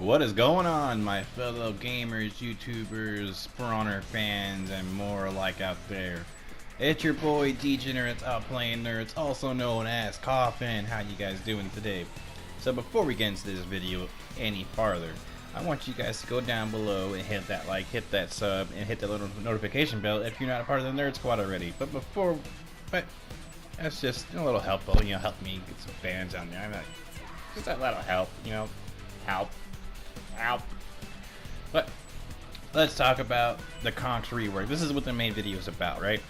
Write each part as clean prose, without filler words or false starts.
What is going on, my fellow gamers, YouTubers, For Honor fans, and more alike out there? It's your boy Degenerates Out Playing Nerds, also known as Coffin. How you guys doing today? So before we get into this video any farther, I want you guys to go down below and hit that like, hit that sub, and hit the little notification bell if you're not a part of the Nerd Squad already. But that's just a little helpful, help me get some fans on there. I'm like, just a little help, help. But let's talk about the Conq rework. This is what the main video is about, right?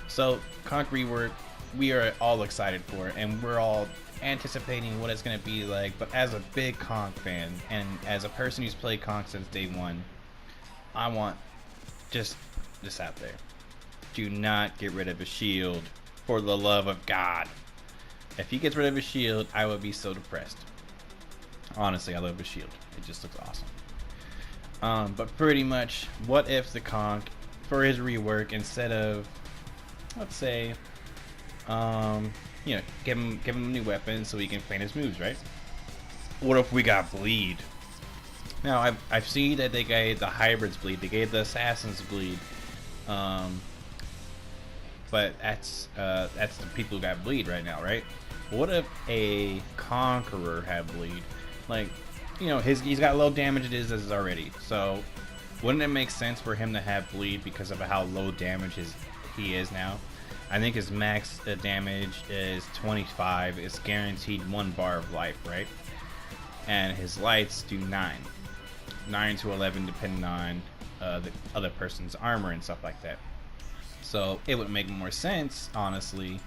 So Conq rework, we are all excited for it, and we're all anticipating what it's going to be like. But as a big Conq fan, and as a person who's played Conq since day one, I want just this out there: do not get rid of his shield, for the love of God. If he gets rid of his shield, I would be so depressed. Honestly, I love his shield. It just looks awesome. But pretty much, what if the Conq, for his rework, instead of, let's say, give him a new weapon so he can feint his moves, right? What if we got bleed? Now, I've seen that they gave the hybrids bleed, they gave the assassins bleed, but that's the people who got bleed right now, right? What if a conqueror had bleed? Like, he's got low damage it is already, so wouldn't it make sense for him to have bleed because of how low damage he is now? I think his max damage is 25. It's guaranteed 1 bar of life, right? And his lights do 9 to 11 depending on the other person's armor and stuff like that. So it would make more sense, honestly,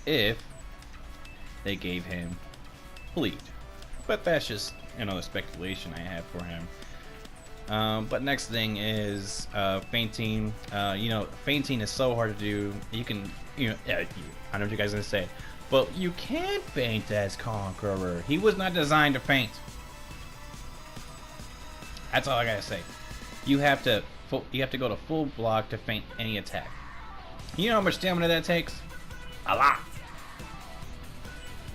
if they gave him bleed. But that's just the speculation I have for him. But next thing is feinting. Feinting is so hard to do. You can, I know what you guys are gonna say, but you can't feint as Conqueror. He was not designed to feint. That's all I gotta say. You have to go to full block to feint any attack. You know how much stamina that takes? A lot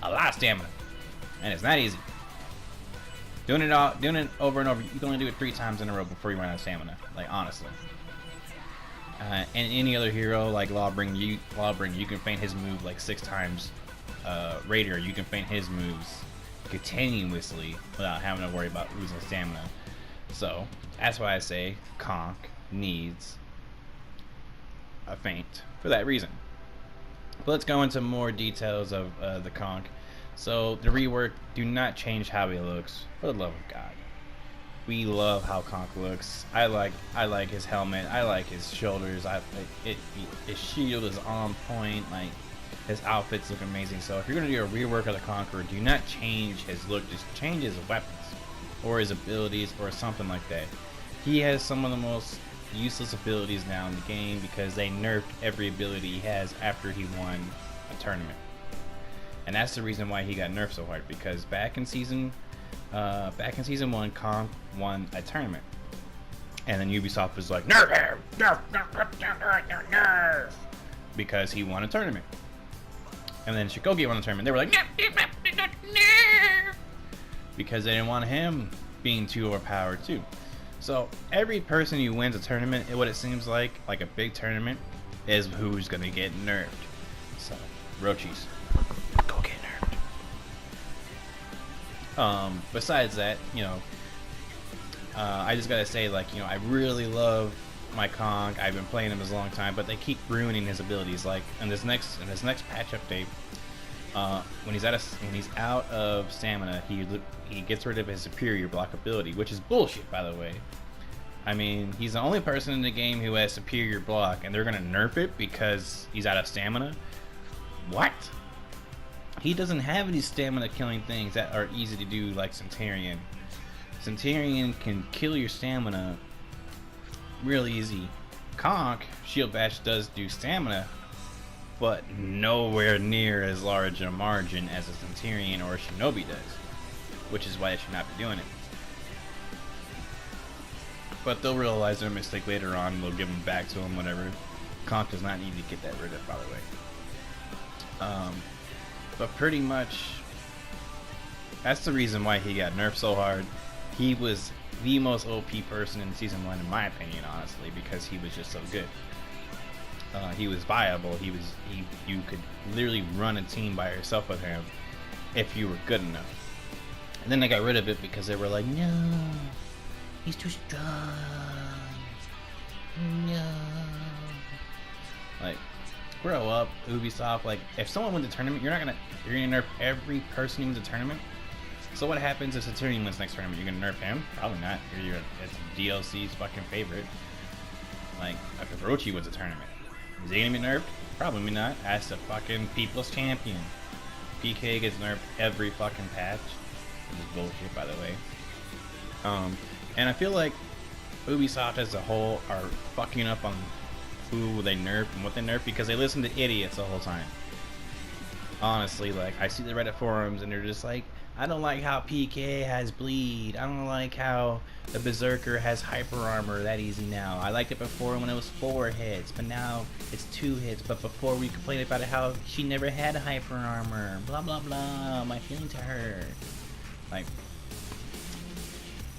of stamina, and it's not easy. Doing it over and over, you can only do it 3 times in a row before you run out of stamina. Like, honestly. And any other hero like Lawbring, you can feint his move like 6 times. Raider, you can feint his moves continuously without having to worry about losing stamina. So that's why I say Conq needs a feint for that reason. But let's go into more details of the Conq. So the rework, do not change how he looks, for the love of God. We love how Conq looks. I like his helmet. I like his shoulders. His shield is on point. Like, his outfits look amazing. So if you're gonna do a rework of the Conqueror, do not change his look. Just change his weapons or his abilities or something like that. He has some of the most useless abilities now in the game because they nerfed every ability he has after he won a tournament. And that's the reason why he got nerfed so hard, because back in season 1, Conq won a tournament, and then Ubisoft was like, nerf him, nerf, because he won a tournament. And then Shikogi won the tournament. They were like, nerf, because they didn't want him being too overpowered too. So every person who wins a tournament, what it seems like a big tournament, is who's gonna get nerfed. So Roachis, go get nerfed. Besides that, I just gotta say, I really love my Conq. I've been playing him as a long time, but they keep ruining his abilities. Like in this next patch update, when he's out of stamina, he gets rid of his superior block ability, which is bullshit, by the way. I mean, he's the only person in the game who has superior block, and they're gonna nerf it because he's out of stamina. What? He doesn't have any stamina killing things that are easy to do, like Centurion. Centurion can kill your stamina real easy. Conq, Shield Bash does do stamina, but nowhere near as large a margin as a Centurion or a Shinobi does, which is why they should not be doing it. But they'll realize their mistake later on, and they'll give them back to him, whatever. Conq does not need to get that rid of, by the way. But pretty much, that's the reason why he got nerfed so hard. he was the most OP person in season 1 in my opinion, honestly, because he was just so good. He was viable. You could literally run a team by yourself with him if you were good enough. And then they got rid of it because they were like, no, he's too strong. No. Like, grow up, Ubisoft. Like, if someone wins a tournament, you're gonna nerf every person who wins a tournament. So what happens if Saturnian wins next tournament? You're gonna nerf him? Probably not. It's DLC's fucking favorite. Like, if Orochi wins a tournament, is he gonna be nerfed? Probably not. As the fucking people's champion. PK gets nerfed every fucking patch. Which is bullshit, by the way. And I feel like Ubisoft as a whole are fucking up on who they nerf and what they nerf because they listen to idiots the whole time. Honestly, like, I see the Reddit forums and they're just like, I don't like how PK has bleed. I don't like how the Berserker has hyper armor that easy now. I liked it before when it was 4 hits, but now it's 2 hits. But before we complained about it, how she never had hyper armor. Blah blah blah. My feelings hurt. Like,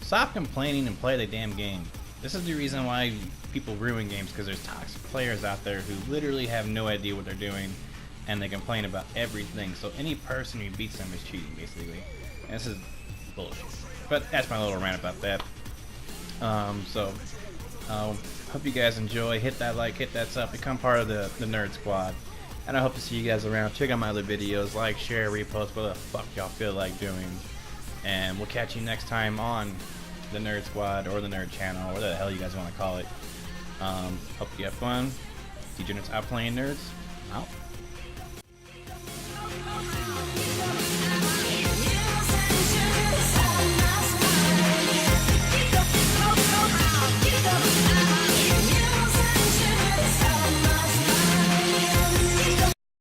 stop complaining and play the damn game. This is the reason why people ruin games, because there's toxic players out there who literally have no idea what they're doing. And they complain about everything. So any person who beats them is cheating, basically. And this is bullshit. But that's my little rant about that. Hope you guys enjoy. Hit that like, hit that sub, become part of the Nerd Squad. And I hope to see you guys around. Check out my other videos. Like, share, repost, what the fuck y'all feel like doing. And we'll catch you next time on the Nerd Squad or the Nerd Channel, or whatever the hell you guys want to call it. Hope you have fun. Degenerates out playing nerds. Out.